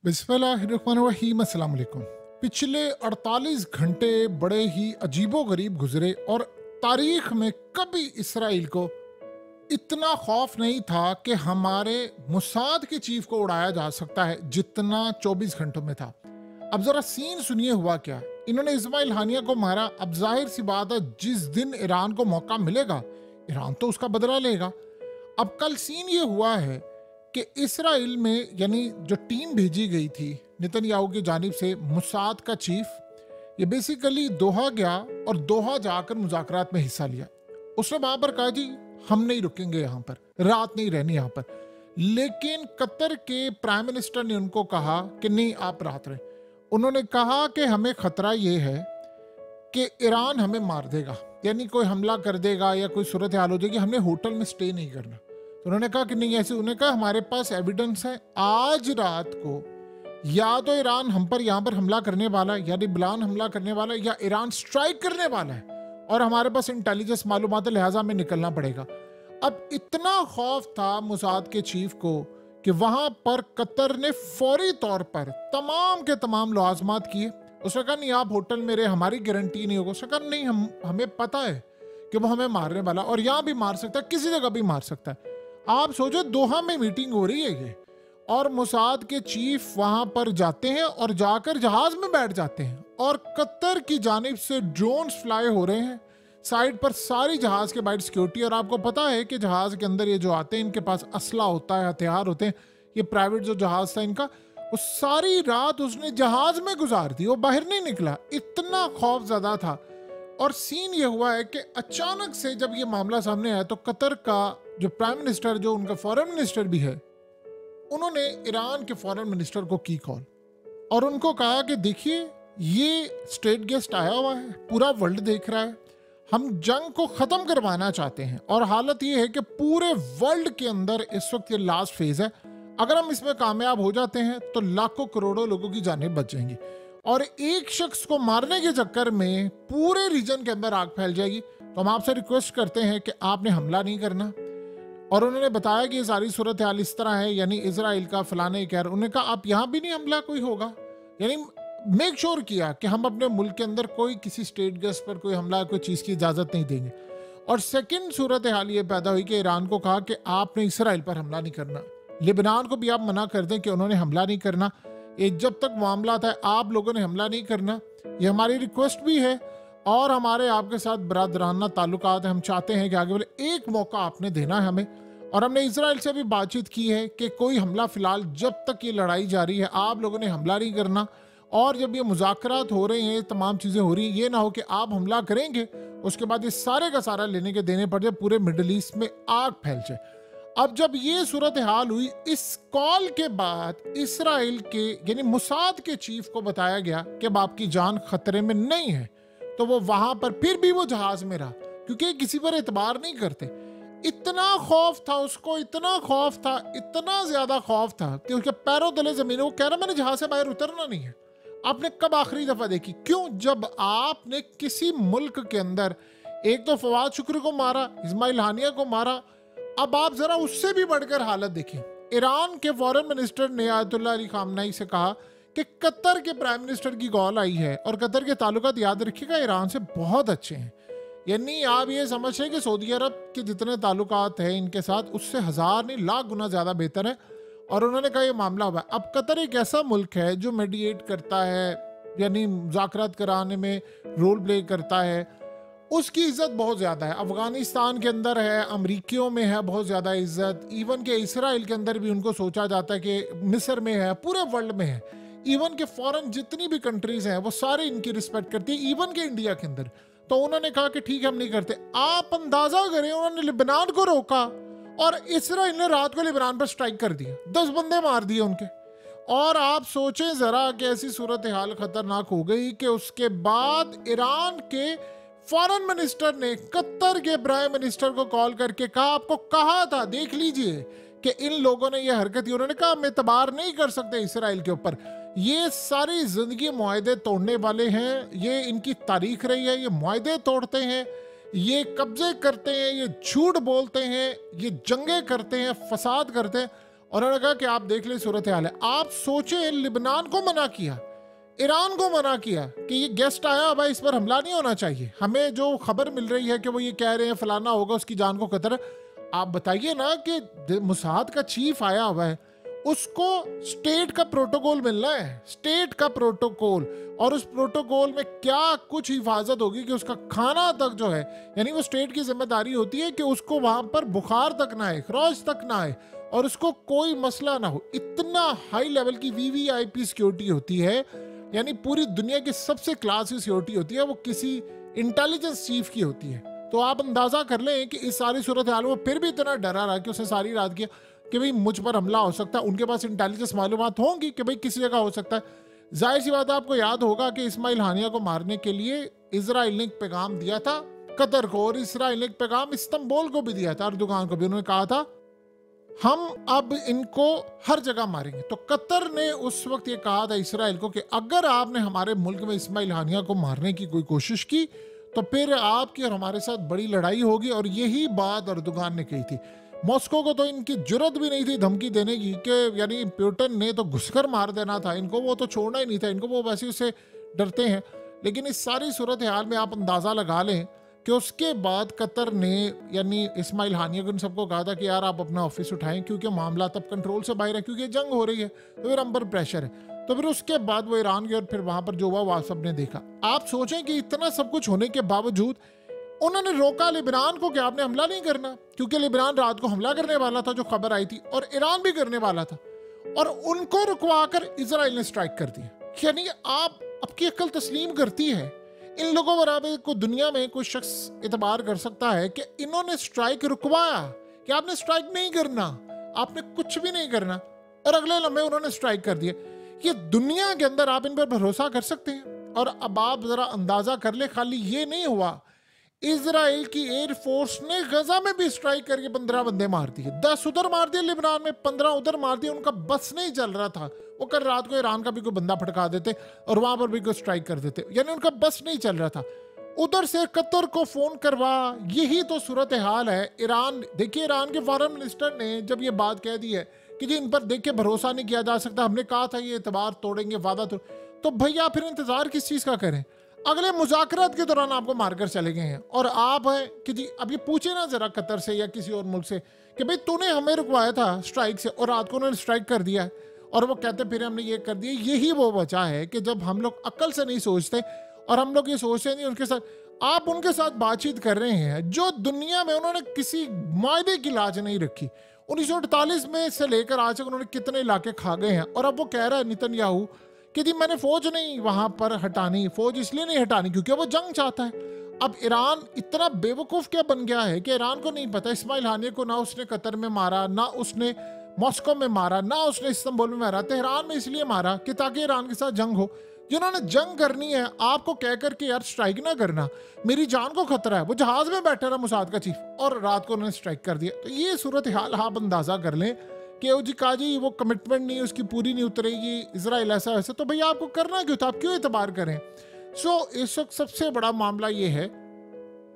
बिस्मिल्लाहिर्रहमानिर्रहीम, अस्सलाम वालेकुम। पिछले 48 घंटे बड़े ही अजीबो-गरीब गुजरे और तारीख में कभी इसराइल को इतना खौफ नहीं था कि हमारे मुसाद के चीफ को उड़ाया जा सकता है जितना 24 घंटों में था। अब जरा सीन सुनिए हुआ क्या। इन्होंने इस्माइल हानिया को मारा। अब जाहिर सी बात है, जिस दिन ईरान को मौका मिलेगा ईरान तो उसका बदला लेगा। अब कल सीन ये हुआ है कि इसराइल में यानी जो टीम भेजी गई थी नेतन्याहू की जानिब से, मुसाद का चीफ, ये बेसिकली दोहा गया और दोहा जाकर मुज़ाकरात में हिस्सा लिया। उसने वहां पर कहा, जी हम नहीं रुकेंगे, यहाँ पर रात नहीं रहनी यहाँ पर। लेकिन कतर के प्राइम मिनिस्टर ने उनको कहा कि नहीं, आप रात रहें। उन्होंने कहा कि हमें खतरा ये है कि ईरान हमें मार देगा, यानी कोई हमला कर देगा या कोई सूरत हाल हो जाएगी, हमने होटल में स्टे नहीं करना। तो उन्होंने कहा कि नहीं ऐसे। उन्होंने कहा हमारे पास एविडेंस है, आज रात को या तो ईरान हम पर यहाँ पर हमला करने वाला है, यानी बिलान हमला करने वाला है, या ईरान स्ट्राइक करने वाला है और हमारे पास इंटेलिजेंस मालूमात है, लिहाजा हमें निकलना पड़ेगा। अब इतना खौफ था मुसाद के चीफ को कि वहां पर कतर ने फौरी तौर पर तमाम के तमाम लवाजमात किए। उसने कहा नहीं, आप होटल में रहे, हमारी गारंटी नहीं होगा। उसने कहा नहीं, हमें पता है कि वो हमें मारने वाला, और यहाँ भी मार सकता है, किसी जगह भी मार सकता है। आप सोचो, दोहा में मीटिंग हो रही है ये, और मुसाद के चीफ वहां पर जाते हैं और जाकर जहाज में बैठ जाते हैं, और कतर की जानिब से ड्रोन्स फ्लाई हो रहे हैं साइड पर, सारी जहाज के बाइट सिक्योरिटी। और आपको पता है कि जहाज के अंदर ये जो आते हैं इनके पास असला होता है, हथियार होते हैं। ये प्राइवेट जो जहाज था इनका, वो सारी रात उसने जहाज में गुजार दी, वो बाहर नहीं निकला, इतना खौफ ज़्यादा था। और सीन ये हुआ है कि अचानक से जब ये मामला सामने आया तो कतर का जो प्राइम मिनिस्टर, जो उनका फॉरेन मिनिस्टर भी है, उन्होंने ईरान के फॉरेन मिनिस्टर को की कॉल और उनको कहा कि देखिए, ये स्टेट गेस्ट आया हुआ है, पूरा वर्ल्ड देख रहा है, हम जंग को खत्म करवाना चाहते हैं, और हालत ये है कि पूरे वर्ल्ड के अंदर इस वक्त ये लास्ट फेज है। अगर हम इसमें कामयाब हो जाते हैं तो लाखों करोड़ों लोगों की जानें बच जाएंगी, और एक शख्स को मारने के चक्कर में पूरे रीजन के अंदर आग फैल जाएगी। तो हम आपसे रिक्वेस्ट करते हैं कि आपने हमला नहीं करना। और उन्होंने बताया कि ये सारी सूरत हाल इस तरह है, यानी इजराइल का फलाने कह रहे। उन्होंने कहा आप यहाँ भी नहीं हमला कोई होगा, यानी मेक श्योर किया कि हम अपने मुल्क के अंदर कोई किसी स्टेट गेस्ट पर कोई हमला, कोई चीज़ की इजाज़त नहीं देंगे। और सेकंड सूरत हाल ये पैदा हुई कि ईरान को कहा कि आपने इसराइल पर हमला नहीं करना, लेबनान को भी आप मना कर दें कि उन्होंने हमला नहीं करना। एक जब तक मामला था, आप लोगों ने हमला नहीं करना, ये हमारी रिक्वेस्ट भी है, और हमारे आपके साथ बरादराना ताल्लुकात है। हम चाहते हैं कि आगे वाले एक मौका आपने देना है हमें। और हमने इसराइल से भी बातचीत की है कि कोई हमला फिलहाल, जब तक ये लड़ाई जारी है, आप लोगों ने हमला नहीं करना। और जब ये मुज़ाकरात हो रहे हैं, तमाम चीज़ें हो रही हैं, ये ना हो कि आप हमला करेंगे, उसके बाद ये सारे का सारा लेने के देने पड़ जाए, पूरे मिडल ईस्ट में आग फैल जाए। अब जब ये सूरत हाल हुई, इस कॉल के बाद इसराइल के यानी मुसाद के चीफ को बताया गया कि अब आपकी जान खतरे में नहीं है। तो वो वहां पर फिर भी वो जहाज में रहा, क्योंकि किसी पर एतबार नहीं करते। इतना खौफ था उसको, इतना खौफ था, इतना ज्यादा खौफ था कि उसके पैरों तले जमीन, वो कह रहा मैंने जहाज से बाहर उतरना नहीं है। आपने कब आखिरी दफा देखी? क्यों? जब आपने किसी मुल्क के अंदर एक तो फवाद शुक्र को मारा, इस्माइल हानिया को मारा, अब आप जरा उससे भी बढ़कर हालत देखें। ईरान के फॉरेन मिनिस्टर ने आयतुल्लाह अली खामनाई से कहा कि कतर के प्राइम मिनिस्टर की कॉल आई है, और कतर के ताल्लुकात याद रखिएगा ईरान से बहुत अच्छे हैं। यानी आप ये समझें कि सऊदी अरब के जितने ताल्लुकात हैं इनके साथ, उससे हज़ार नहीं लाख गुना ज़्यादा बेहतर है। और उन्होंने कहा ये मामला हुआ है। अब कतर एक ऐसा मुल्क है जो मेडिएट करता है, यानी मुज़ाकरात कराने में रोल प्ले करता है, उसकी इज्जत बहुत ज़्यादा है। अफगानिस्तान के अंदर है, अमरीकियों में है बहुत ज़्यादा इज्जत, इवन के इसराइल के अंदर भी उनको सोचा जाता है कि मिस्र में है, पूरे वर्ल्ड में है। इवन के फॉरेन जितनी भी कंट्रीज़ हैं वो सारे इनकी रिस्पेक्ट करती है, इवन के इंडिया के अंदर। तो उन्होंने कहा कि ठीक है हम नहीं करते। आप अंदाजा करें, उन्होंने लेबनान को रोका और इसराइल ने रात को लेबनान पर स्ट्राइक कर दिया, 10 बंदे मार दिए उनके। और आप सोचें जरा कि ऐसी सूरत हाल खतरनाक हो गई कि उसके बाद ईरान के फॉरेन मिनिस्टर ने कतर के प्राइम मिनिस्टर को कॉल करके कहा, आपको कहा था देख लीजिए कि इन लोगों ने ये हरकत की। उन्होंने कहा हम एतबार नहीं कर सकते इसराइल के ऊपर, ये सारी जिंदगी मुआहदे तोड़ने वाले हैं, ये इनकी तारीख रही है, ये मुआहदे तोड़ते हैं, ये कब्जे करते हैं, ये झूठ बोलते हैं, ये जंगे करते हैं, फसाद करते हैं। और उन्होंने कहा कि आप देख ले सूरत हाल है। आप सोचे लिबनान को मना किया, ईरान को मना किया कि ये गेस्ट आया, भाई इस पर हमला नहीं होना चाहिए। हमें जो खबर मिल रही है कि वो ये कह रहे हैं फलाना होगा, उसकी जान को खतरा। आप बताइए ना कि मुसाद का चीफ आया हुआ है, उसको स्टेट का प्रोटोकॉल मिलना है, स्टेट का प्रोटोकॉल, और उस प्रोटोकॉल में क्या कुछ हिफाजत होगी कि उसका खाना तक जो है, यानी वो स्टेट की जिम्मेदारी होती है कि उसको वहां पर बुखार तक ना आए, खरोच तक ना आए, और उसको कोई मसला ना हो। इतना हाई लेवल की वीवीआईपी सिक्योरिटी होती है, यानी पूरी दुनिया की सबसे क्लास की सिक्योरिटी होती है, वो किसी इंटेलिजेंस चीफ की होती है। तो आप अंदाजा कर लें कि इस सारी सूरत हाल में फिर भी इतना डरा रहा कि उसने सारी रात किया कि भाई मुझ पर हमला हो सकता है। उनके पास इंटेलिजेंस मालूमात होंगी कि भाई किसी जगह हो सकता है। जाहिर सी बात है, आपको याद होगा कि इस्माइल हानिया को मारने के लिए इजराइल ने एक पैगाम दिया था कतर को, और इजराइल ने एक पैगाम इस्तांबुल को भी दिया था, अर्दोगान को भी। उन्होंने कहा था हम अब इनको हर जगह मारेंगे। तो कतर ने उस वक्त ये कहा था इसराइल को कि अगर आपने हमारे मुल्क में इस्माइल हानिया को मारने की कोई कोशिश की तो फिर आपकी और हमारे साथ बड़ी लड़ाई होगी। और यही बात अर्दोगान ने कही थी। मॉस्को को तो इनकी जुर्रत भी नहीं थी धमकी देने की, कि यानी पुतिन ने तो घुसकर मार देना था इनको, वो तो छोड़ना ही नहीं था इनको, वो वैसे ही उससे डरते हैं। लेकिन इस सारी सूरत हाल में आप अंदाज़ा लगा लें कि उसके बाद कतर ने यानी इस्माइल हानिया को इन सबको कहा था कि यार आप अपना ऑफिस उठाएं, क्योंकि मामला तब कंट्रोल से बाहर है, क्योंकि जंग हो रही है, तो फिर हम पर प्रेशर है। तो फिर उसके बाद वो ईरान गए और फिर वहां पर जो हुआ वह सब ने देखा। आप सोचें कि इतना सब कुछ होने के बावजूद उन्होंने रोका लिबनान को कि आपने हमला नहीं करना, क्योंकि लिबनान रात को हमला करने वाला था, जो खबर आई थी, और ईरान भी करने वाला था, और उनको रुकवाकर इजराइल ने स्ट्राइक कर दिया। यानी आप आपकी अक्ल तस्लीम करती है इन लोगों बराबर को दुनिया में कोई शख्स इतबार कर सकता है कि इन्होंने स्ट्राइक रुकवाया कि आपने स्ट्राइक नहीं करना, आपने कुछ भी नहीं करना, और अगले लम्हे उन्होंने स्ट्राइक कर दिया। ये दुनिया के अंदर आप इन पर भरोसा कर सकते हैं। और अब आप जरा अंदाजा कर ले, खाली ये नहीं हुआ, इजराइल की एयरफोर्स ने गजा में भी स्ट्राइक करके 15 बंदे मार दिए, 10 उधर मार दिए लिबनान में, 15 उधर मार दिए। उनका बस नहीं चल रहा था, वो कल रात को ईरान का भी कोई बंदा फटका देते और वहां पर भी कोई स्ट्राइक कर देते, यानी उनका बस नहीं चल रहा था। उधर से कतर को फोन करवा, यही तो सूरत हाल है। ईरान देखिए, ईरान के फॉरेन मिनिस्टर ने जब ये बात कह दी है कि जी इन पर देखिए भरोसा नहीं किया जा सकता, हमने कहा था ये एतबार तोड़ेंगे, वादा तो भैया फिर इंतजार किस चीज का करें? अगले मुज़ाकरात के दौरान आपको मारकर चले गए हैं, और आप है कि जी अब ये पूछे ना जरा कतर से या किसी और मुल्क से कि भाई तूने हमें रुकवाया था स्ट्राइक से और रात को उन्होंने स्ट्राइक कर दिया है, और वो कहते फिर हमने ये कर दिया। यही वो वजह है कि जब हम लोग अक्ल से नहीं सोचते और हम लोग ये सोचते नहीं उनके साथ, आप उनके साथ बातचीत कर रहे हैं जो दुनिया में उन्होंने किसी मायदे की लाज नहीं रखी। 1948 में से लेकर आज तक उन्होंने कितने इलाके खा गए हैं, और अब वो कह रहा है नेतन्याहू कि जी मैंने फौज नहीं वहां पर हटानी, फौज इसलिए नहीं हटानी क्योंकि वो जंग चाहता है। अब ईरान इतना बेवकूफ क्या बन गया है कि ईरान को नहीं पता इस्माइल हानिया को ना उसने कतर में मारा, ना उसने मॉस्को में मारा, ना उसने इस्तांबुल में मारा, तेहरान में इसलिए मारा कि ताकि ईरान के साथ जंग हो। जिन्होंने जंग करनी है आपको कहकर के यार स्ट्राइक ना करना, मेरी जान को खतरा है, वो जहाज में बैठा रहा मुसाद का चीफ, और रात को उन्होंने स्ट्राइक कर दिया। तो ये सूरत हाल आप अंदाजा कर लें कि जी काजी वो कमिटमेंट नहीं उसकी पूरी नहीं उतरेगी, इजराइल ऐसा वैसा, तो भैया आपको करना क्यों था, आप क्यों एतबार करें? इस वक्त सबसे बड़ा मामला ये है,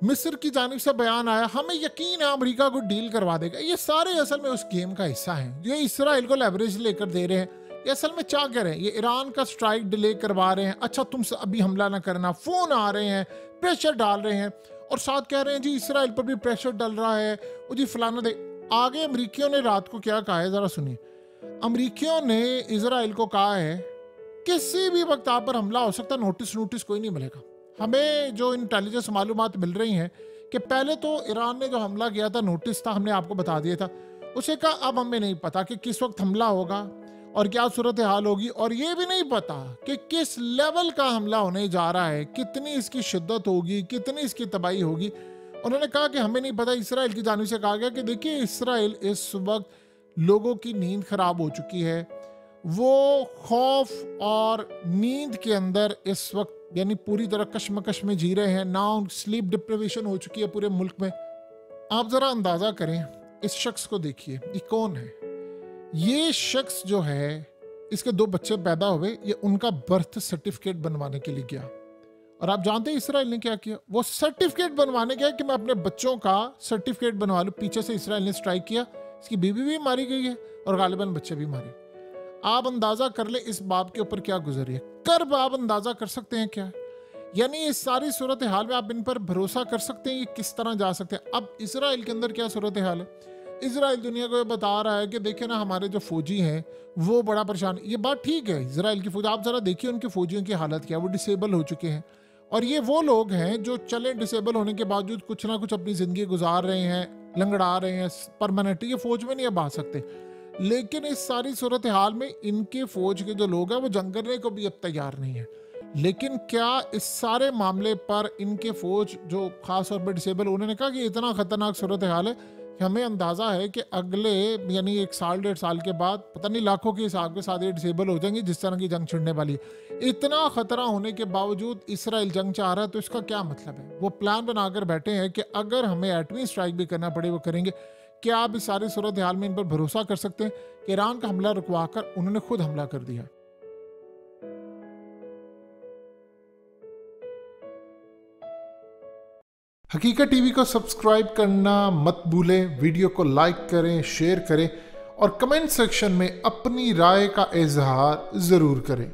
मिस्र की जानिब से बयान आया हमें यकीन है अमेरिका को डील करवा देगा। ये सारे असल में उस गेम का हिस्सा है, ये इसराइल को लेवरेज लेकर दे रहे हैं। ये असल में क्या कह रहे हैं, ये ईरान का स्ट्राइक डिले करवा रहे हैं, अच्छा तुम अभी हमला ना करना, फोन आ रहे हैं, प्रेशर डाल रहे हैं, और साथ कह रहे हैं जी इसराइल पर भी प्रेशर डल रहा है, वो जी फलाना दे। आगे अमरीकियों ने रात को क्या कहा है जरा सुनिए। अमरीकियों ने इजराइल को कहा है किसी भी वक्त आप पर हमला हो सकता है, नोटिस कोई नहीं मिलेगा। हमें जो इंटेलिजेंस मालूमात मिल रही हैं कि पहले तो ईरान ने जो हमला किया था नोटिस था, हमने आपको बता दिया था, उसे कहा अब हमें नहीं पता कि किस वक्त हमला होगा और क्या सूरत हाल होगी, और ये भी नहीं पता कि किस लेवल का हमला होने जा रहा है, कितनी इसकी शिद्दत होगी, कितनी इसकी तबाही होगी। उन्होंने कहा कि हमें नहीं पता। इसराइल की जानिब से कहा गया कि देखिए इसराइल इस वक्त लोगों की नींद खराब हो चुकी है, वो खौफ और नींद के अंदर इस वक्त यानी पूरी तरह कश्मकश में जी रहे हैं, ना स्लीप डिप्रिवेशन हो चुकी है पूरे मुल्क में। आप जरा अंदाजा करें, इस शख्स को देखिए, ये कौन है? ये शख्स जो है, इसके 2 बच्चे पैदा हुए, ये उनका बर्थ सर्टिफिकेट बनवाने के लिए गया, और आप जानते हैं इसराइल ने क्या किया, वो सर्टिफिकेट बनवाने गया कि मैं अपने बच्चों का सर्टिफिकेट बनवा लूं। पीछे से इसराइल ने स्ट्राइक किया, इसकी बीवी भी मारी गई है और गालिबन बच्चे भी मारे। आप अंदाजा कर ले इस बाप के ऊपर क्या गुजरी है। कर्ब आप अंदाजा कर सकते हैं क्या? यानी इस सारी सूरत हाल में आप इन पर भरोसा कर सकते हैं ये किस तरह जा सकते हैं। अब इसराइल के अंदर क्या सूरत हाल है? इसराइल दुनिया को ये बता रहा है कि देखिए ना, हमारे जो फौजी हैं वो बड़ा परेशान। ये बात ठीक है, इसराइल की फौज, आप जरा देखिए उनके फौजियों की हालत क्या है, वो डिसेबल हो चुके हैं। और ये वो लोग हैं जो चले डिसेबल होने के बावजूद कुछ ना कुछ अपनी ज़िंदगी गुजार रहे हैं, लंगड़ा रहे हैं परमानेंट। ये फौज में नहीं अब आ सकते। लेकिन इस सारी सूरत हाल में इनके फौज के जो लोग हैं वो जंग करने को भी अब तैयार नहीं है। लेकिन क्या इस सारे मामले पर इनके फौज जो खास तौर पर डिसेबल, उन्होंने कहा कि इतना खतरनाक सूरत हाल है कि हमें अंदाज़ा है कि अगले यानी 1 साल 1.5 साल के बाद पता नहीं लाखों के हिसाब के साथ ये डिसेबल हो जाएंगे जिस तरह की जंग छिड़ने वाली है। इतना खतरा होने के बावजूद इसराइल जंग चाह रहा है, तो इसका क्या मतलब है? वो प्लान बनाकर बैठे हैं कि अगर हमें एटमी स्ट्राइक भी करना पड़े वो करेंगे। क्या आप इस सारी सूरत हाल में इन पर भरोसा कर सकते हैं कि ईरान का हमला रुकवा कर उन्होंने खुद हमला कर दिया? हकीकत टीवी को सब्सक्राइब करना मत भूलें, वीडियो को लाइक करें, शेयर करें और कमेंट सेक्शन में अपनी राय का इजहार ज़रूर करें।